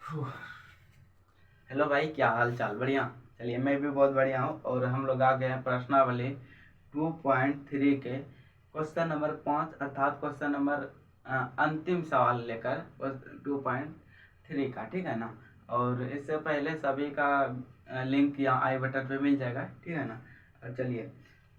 Hello भाई, क्या हाल चाल? बढ़िया। चलिए, मैं भी बहुत बढ़िया हूँ और हम लोग आ गए हैं प्रश्नावली 2.3 के क्वेश्चन नंबर 5 अर्थात क्वेश्चन नंबर अंतिम सवाल लेकर 2.3 का। ठीक है ना। और इससे पहले सभी का लिंक यहाँ आई बटन पे मिल जाएगा। ठीक है ना। चलिए,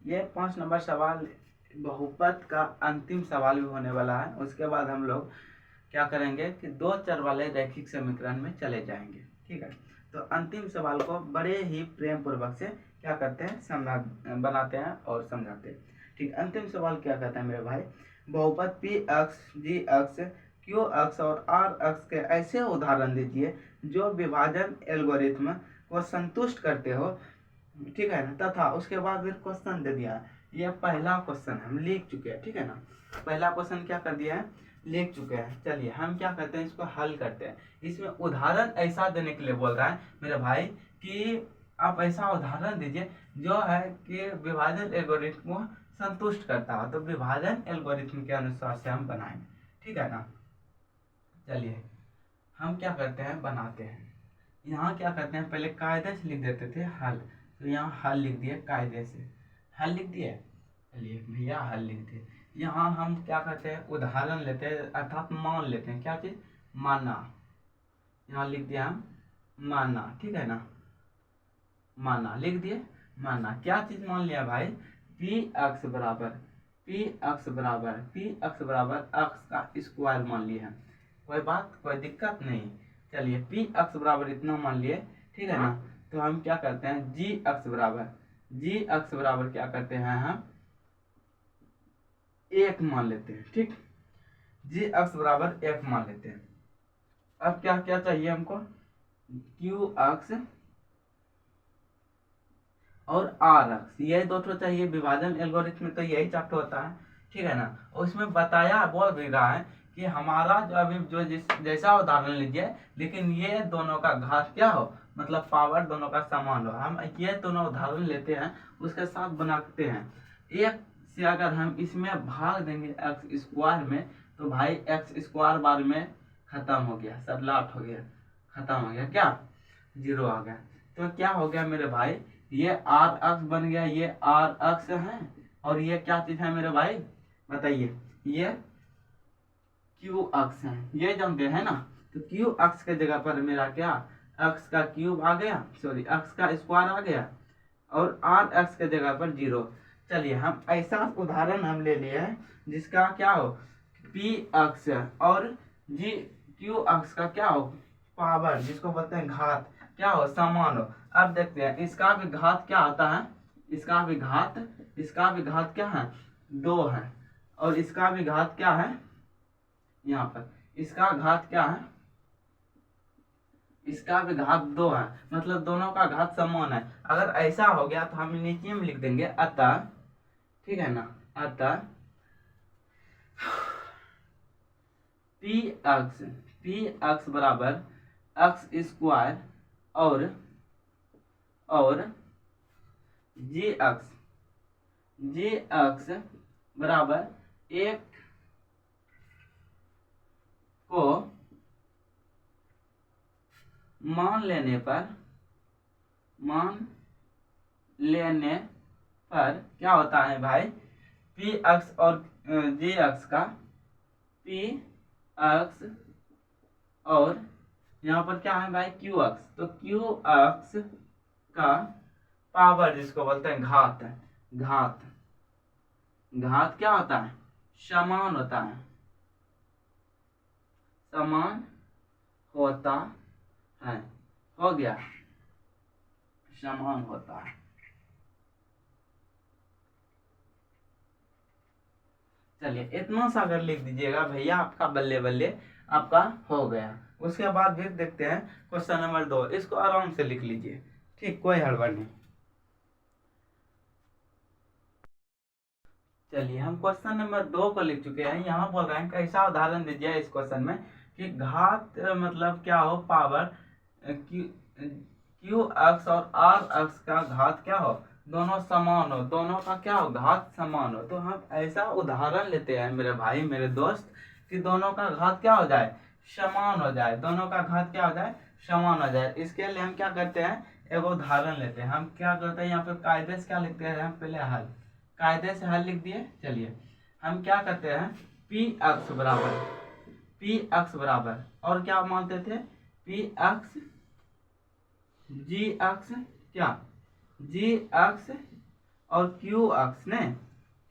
ये 5 नंबर सवाल बहुपद का अंतिम सवाल भी होने वाला है। उसके बाद हम लोग क्या करेंगे कि दो चर वाले रैखिक समीकरण में चले जाएंगे। ठीक है। तो अंतिम सवाल को बड़े ही प्रेम पूर्वक से क्या करते हैं, समझा बनाते हैं और समझाते हैं। ठीक, अंतिम सवाल क्या कहता है मेरे भाई, बहुपद पी अक्ष, जी अक्ष, क्यू अक्ष और आर अक्ष के ऐसे उदाहरण दीजिए जो विभाजन एल्गोरिथ्म को संतुष्ट करते हो। ठीक है ना। तथा उसके बाद फिर क्वेश्चन दे दिया है। ये पहला क्वेश्चन हम लिख चुके हैं। ठीक है ना। पहला क्वेश्चन क्या कर दिया है, लिख चुके हैं। चलिए हम क्या करते हैं, इसको हल करते हैं। इसमें उदाहरण ऐसा देने के लिए बोल रहा है मेरे भाई कि आप ऐसा उदाहरण दीजिए जो है कि विभाजन एल्गोरिथ्म को संतुष्ट करता हो। तो विभाजन एल्गोरिथ्म के अनुसार से हम बनाएंगे। ठीक है ना। चलिए हम क्या करते हैं, बनाते हैं। यहाँ क्या करते हैं, पहले कायदे से लिख देते थे हल। तो यहाँ हल लिख दिए, कायदे से हल लिख दिए। चलिए भैया हल लिख दिए। यहाँ हम क्या करते हैं, उदाहरण लेते हैं अर्थात मान लेते हैं। क्या चीज, माना। यहाँ लिख दिया हम माना। ठीक है ना। माना लिख दिए। माना क्या चीज मान लिया भाई, पी अक्ष बराबर अक्ष का स्क्वायर मान लिया है। कोई बात, कोई दिक्कत नहीं। चलिए पी अक्ष बराबर इतना मान लिए। ठीक है ना। तो हम क्या करते हैं, जी अक्ष बराबर क्या करते हैं, हम एक मान लेते हैं। ठीक, जी अक्ष बराबर एक मान लेते हैं। अब क्या क्या चाहिए हमको, क्यू अक्ष और आर अक्ष, ये दो तो चाहिए। विभाजन एल्गोरिथम में तो यही चैप्टर होता है। ठीक है ना। और उसमें बताया बोल भी रहा है कि हमारा जो अभी जो जैसा उदाहरण लीजिए, लेकिन ये दोनों का घात क्या हो, मतलब पावर दोनों का समान हो। हम ये दोनों उदाहरण लेते हैं, उसके साथ बनाते हैं। एक से अगर हम इसमें भाग देंगे एक्स स्क्वायर में, तो भाई एक्स स्क्वायर बार में खत्म हो गया, सब लाट हो गया, खत्म हो गया, क्या जीरो आ गया। तो क्या हो गया मेरे भाई, ये आर अक्ष बन गया, ये आर अक्ष है। और ये क्या चीज है मेरे भाई, बताइए, ये क्यू अक्ष है। ये जानते हैं ना। तो क्यू अक्ष के जगह पर मेरा क्या, अक्ष का क्यूब आ गया, सॉरी अक्ष का स्क्वायर आ गया, और आर अक्ष के जगह पर जीरो। चलिए हम ऐसा उदाहरण हम ले लिए हैं जिसका क्या हो, पी अक्ष और जी क्यू अक्ष का क्या हो, पावर जिसको बोलते हैं घात, क्या हो, समान हो। अब देखते हैं इसका भी घात क्या आता है, इसका भी घात क्या है, दो है। और इसका भी घात क्या है, यहाँ पर इसका घात क्या है, इसका भी घात दो है। मतलब दोनों का घात समान है। अगर ऐसा हो गया तो हम नीचे में लिख देंगे अतः। ठीक है ना। अतः पी अक्ष बराबर अक्ष स्क्वायर और जी अक्ष बराबर एक को मान लेने पर क्या होता है भाई, पी अक्ष और जी अक्ष का, पी अक्ष और यहाँ पर क्या है भाई, क्यू अक्ष। तो क्यू अक्ष का पावर जिसको बोलते हैं घात क्या होता है, समान होता है, समान होता है। हो गया, समान होता है। चलिए इतना सा अगर लिख दीजिएगा भैया, आपका बल्ले बल्ले आपका हो गया। उसके बाद फिर देखते हैं क्वेश्चन नंबर 2। इसको आराम से लिख लीजिए। ठीक, कोई हड़बड़ नहीं। चलिए हम क्वेश्चन नंबर 2 को लिख चुके हैं। यहाँ बोल रहे हैं कैसा उदाहरण दीजिए इस क्वेश्चन में कि घात मतलब क्या हो, पावर क्यू अक्ष और आर अक्ष का घात क्या हो, दोनों समान हो, दोनों का क्या हो, घात समान हो। तो हम ऐसा उदाहरण लेते हैं मेरे भाई मेरे दोस्त कि दोनों का घात क्या हो जाए, समान हो जाए, दोनों का घात क्या हो जाए, समान हो जाए। इसके लिए हम क्या करते हैं, एक उदाहरण लेते हैं। हम क्या करते हैं यहाँ पे कायदे से क्या लिखते हैं, हम पहले हल, कायदे से हल लिख दिए। चलिए हम क्या करते हैं, पी अक्स बराबर, पी अक्स बराबर और क्या मानते थे, पी अक्स जी अक्स, क्या जी अक्स और क्यू अक्स ने,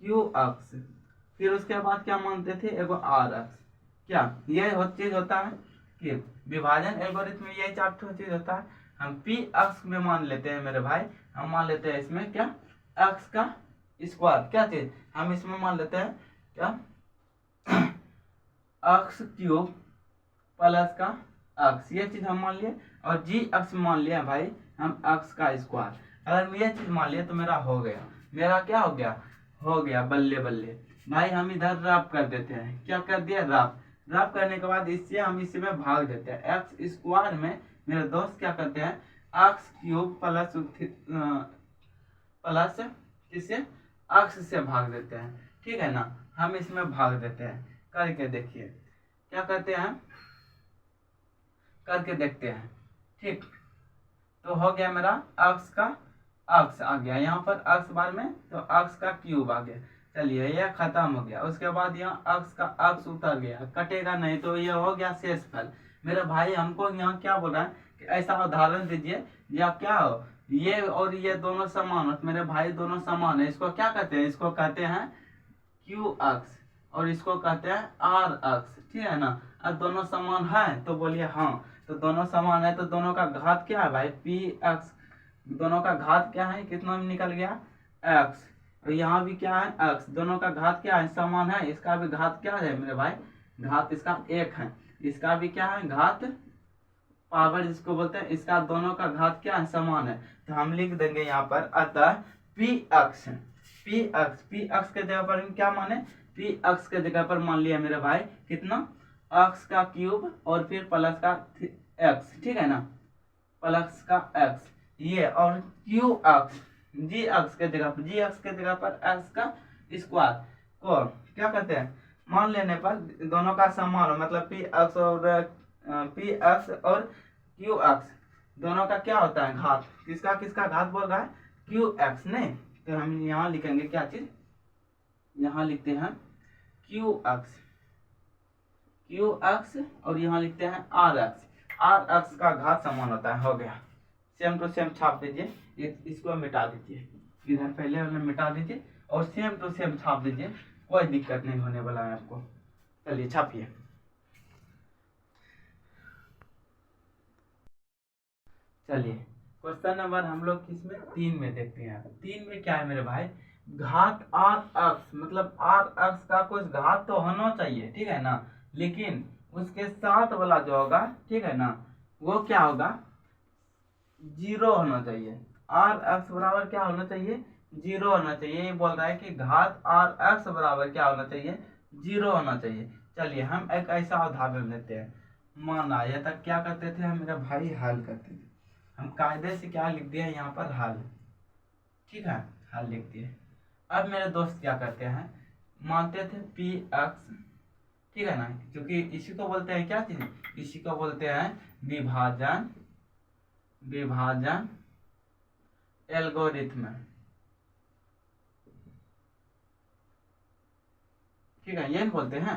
क्यू अक्स, फिर उसके बाद क्या मानते थे, एगो आर अक्स। क्या ये चीज होता है कि विभाजन एल्गोरिथम में यही चार चीज होता है। हम पी अक्स में मान लेते हैं मेरे भाई, हम मान लेते हैं इसमें क्या, अक्स का स्क्वायर, क्या चीज हम इसमें मान लेते हैं क्या, अक्स क्यूब प्लस का अक्स, ये चीज हम मान लिए। और जी अक्स मान लिया भाई हम अक्स का स्क्वायर। अगर मैं ये चीज मान लिया तो मेरा हो गया, मेरा क्या हो गया, हो गया बल्ले बल्ले। भाई हम इधर रफ कर देते हैं, क्या कर दिया, रफ। रफ करने के बाद इससे हम इसी में भाग देते हैं, एक्स स्क्वायर में मेरे दोस्त क्या करते हैं, अक्स क्यूब प्लस प्लस किससे, अक्स से भाग देते हैं, ठीक है ना। हम इसमें भाग देते हैं, करके देखिए क्या करते हैं, करके देखते हैं, ठीक। तो हो गया मेरा अक्स का अक्स आ गया यहाँ पर, अक्स बार में तो अक्स का क्यूब आ गया। चलिए ये खत्म हो गया। उसके बाद यहाँ अक्स का अक्स उतर गया, कटेगा नहीं, तो ये हो गया शेषफल। मेरे भाई हमको यहाँ क्या बोल रहा है कि ऐसा उदाहरण दीजिए या क्या हो, ये और ये दोनों समान हो। मेरे भाई दोनों समान है, इसको क्या कहते हैं, इसको कहते हैं क्यू अक्स और इसको कहते हैं आर अक्स, ठीक है ना। अब दोनों समान है तो बोलिए हाँ, तो दोनों समान है तो दोनों का घात क्या है भाई, पी एक्स, दोनों का घात क्या है, कितना में निकल गया, एक्स। और यहाँ भी क्या है, एक्स, दोनों का घात क्या है, समान है। इसका भी घात क्या है मेरे भाई, घात इसका एक है, इसका भी क्या है, घात पावर जिसको बोलते हैं, इसका दोनों का घात क्या है, समान है। तो हम लिख देंगे यहाँ पर, अतः पी अक्स, पी अक्स, पी अक्स के जगह पर हम क्या माने, पी अक्स के जगह पर मान लिया मेरे भाई कितना, अक्स का क्यूब और फिर प्लस का एक्स, ठीक है ना, प्लस का एक्स ये, और क्यू अक्स, जी अक्स के जगह पर, जी अक्स के जगह पर एक्स का स्क्वायर को क्या कहते हैं, मान लेने पर दोनों का समान हो, मतलब पी अक्स और पी अक्स और क्यू अक्स दोनों का क्या होता है, घात। किसका किसका घात बोल रहा है, क्यू एक्स ने। तो हम यहाँ लिखेंगे क्या चीज, यहाँ लिखते हैं क्यू अक्स, क्यू अक्स और यहाँ लिखते हैं आर अक्स, आर अक्स का घात समान होता है। हो गया, सेम टू सेम छाप दीजिए, इसको मिटा दीजिए, इधर पहले वाले मिटा दीजिए और सेम टू सेम छाप दीजिए, कोई दिक्कत नहीं होने वाला है आपको। चलिए छापिए। चलिए क्वेश्चन नंबर हम लोग किसमें, 3 में देखते हैं। 3 में क्या है मेरे भाई, घात आर अक्स, मतलब आर अक्स का कुछ घात तो होना चाहिए, ठीक है ना, लेकिन उसके साथ वाला जो होगा, ठीक है ना, वो क्या होगा, 0 होना चाहिए। आर अक्स बराबर क्या होना चाहिए, 0 होना चाहिए। ये बोल रहा है कि घात आर अक्स बराबर क्या होना चाहिए, 0 होना चाहिए। चलिए हम एक ऐसा उदाहरण लेते हैं। माना ये तक क्या करते थे हम मेरा भाई, हल करते थे। हम कायदे से क्या लिख दिए यहाँ पर, हल, ठीक है, हल लिख दिए। अब मेरे दोस्त क्या करते हैं, मानते थे पी एक्स, ठीक है ना, क्योंकि इसी को बोलते हैं क्या चीज, इसी को बोलते हैं विभाजन, विभाजन एल्गोरिथम, ठीक है, ये बोलते हैं।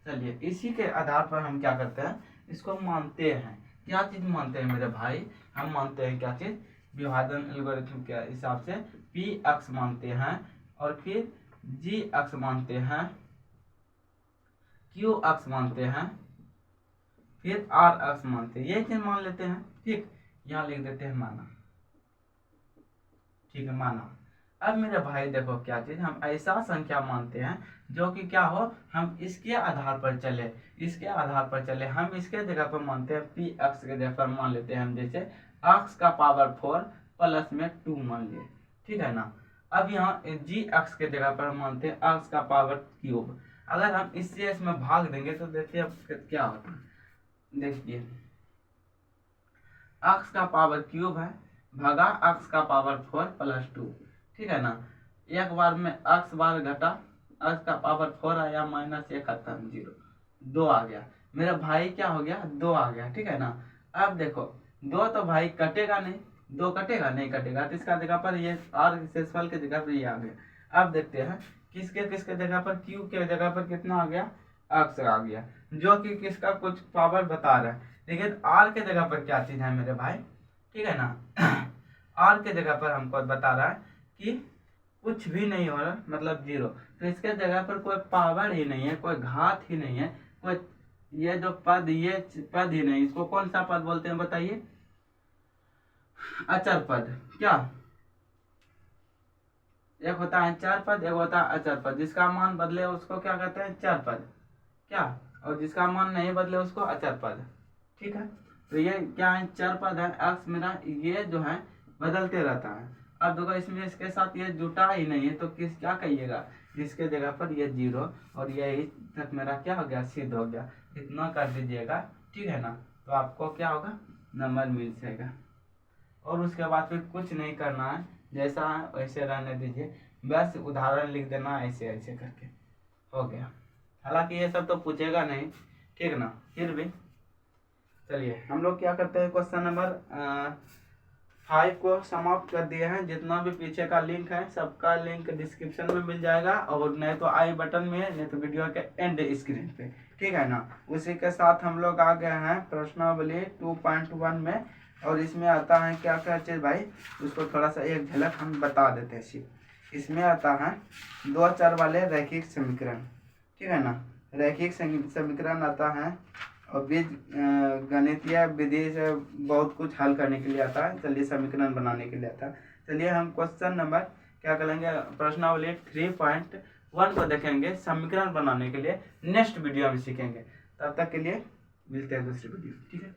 चलिए इसी के आधार पर हम क्या करते हैं, इसको मानते हैं, क्या चीज मानते हैं मेरे भाई, हम मानते हैं क्या चीज, विभाजन एल्गोरिथम के हिसाब से पी अक्स मानते हैं और फिर जी अक्स मानते हैं, क्यू अक्स मानते हैं, फिर आर अक्स मानते हैं, ये चीज मान लेते हैं, ठीक। यहाँ लिख देते हैं माना, ठीक है, माना। अब मेरे भाई देखो क्या चीज, हम ऐसा संख्या मानते हैं जो कि क्या हो, हम इसके आधार पर चले, इसके आधार पर चले। हम इसके जगह पर मानते हैं पी अक्स के जगह पर मान लेते हैं हम, जैसे अक्स का पावर 4 प्लस में 2 मान लिए, ठीक है ना। अब यहाँ जी अक्स के जगह पर मानते हैं अक्स का पावर क्यूब। अगर हम इससे इसमें भाग देंगे तो देखिए अब क्या होता है, देखिए अक्स का पावर क्यूब है भागा अक्स का पावर 4 प्लस 2, ठीक है ना। एक बार में अक्स बार घटा, अक्स का पावर 4 आया, माइनस 1 खत्म, 0, 2 आ गया। मेरा भाई क्या हो गया, 2 आ गया, ठीक है ना। अब देखो 2 तो भाई कटेगा नहीं, 2 कटेगा नहीं, कटेगा तो इसका जगह पर ये आर शेषफल के जगह पर ये आ गया। अब देखते हैं किसके किसके जगह पर, क्यू के जगह पर कितना आ गया, एक्स आ गया, जो कि किसका कुछ पावर बता रहा है। लेकिन आर के जगह पर क्या चीज है मेरे भाई, ठीक है ना। आर के जगह पर हमको बता रहा है कि कुछ भी नहीं हो रहा, मतलब 0, तो इसके जगह पर कोई पावर ही नहीं है, कोई घात ही नहीं है, कोई ये जो पद, ये पद ही नहीं। इसको कौन सा पद बोलते हैं बताइए, अचर पद। क्या एक होता है चर पद, एक होता है अचर पद। जिसका मान बदले उसको क्या कहते हैं, चर पद, क्या, और जिसका मान नहीं बदले उसको अचर पद, ठीक है। तो ये क्या है, चर पद है, एक्स मेरा ये जो है बदलते रहता है। अब देखो इसमें इसके साथ ये जुटा ही नहीं है, तो किस क्या कहिएगा, इसके जगह पर ये 0 और ये तक मेरा क्या हो गया, सिद्ध हो गया। इतना कर दीजिएगा, ठीक है ना, तो आपको क्या होगा, नंबर मिल जाएगा। और उसके बाद फिर कुछ नहीं करना है, जैसा है वैसे रहने दीजिए, बस उदाहरण लिख देना ऐसे ऐसे करके, हो गया। हालांकि ये सब तो पूछेगा नहीं, ठीक ना, फिर भी चलिए हम लोग क्या करते हैं, क्वेश्चन नंबर 5 को समाप्त कर दिए हैं। जितना भी पीछे का लिंक है सबका लिंक डिस्क्रिप्शन में मिल जाएगा, और नहीं तो आई बटन में, नहीं तो वीडियो के एंड स्क्रीन पे, ठीक है ना। उसी के साथ हम लोग आ गए हैं प्रश्नावली 2.1 में, और इसमें आता है क्या क्या चीज भाई, उसको थोड़ा सा एक झलक हम बता देते हैं सिर्फ। इसमें आता है 2 चर वाले रैखिक समीकरण, ठीक है ना, रैखिक समीकरण आता है, और बीज गणितीय विधि से बहुत कुछ हल करने के लिए आता है। चलिए समीकरण बनाने के लिए आता है। चलिए हम क्वेश्चन नंबर क्या करेंगे, प्रश्नावली 3.1 को देखेंगे, समीकरण बनाने के लिए नेक्स्ट वीडियो में सीखेंगे। तब तक के लिए मिलते हैं दूसरी वीडियो, ठीक है।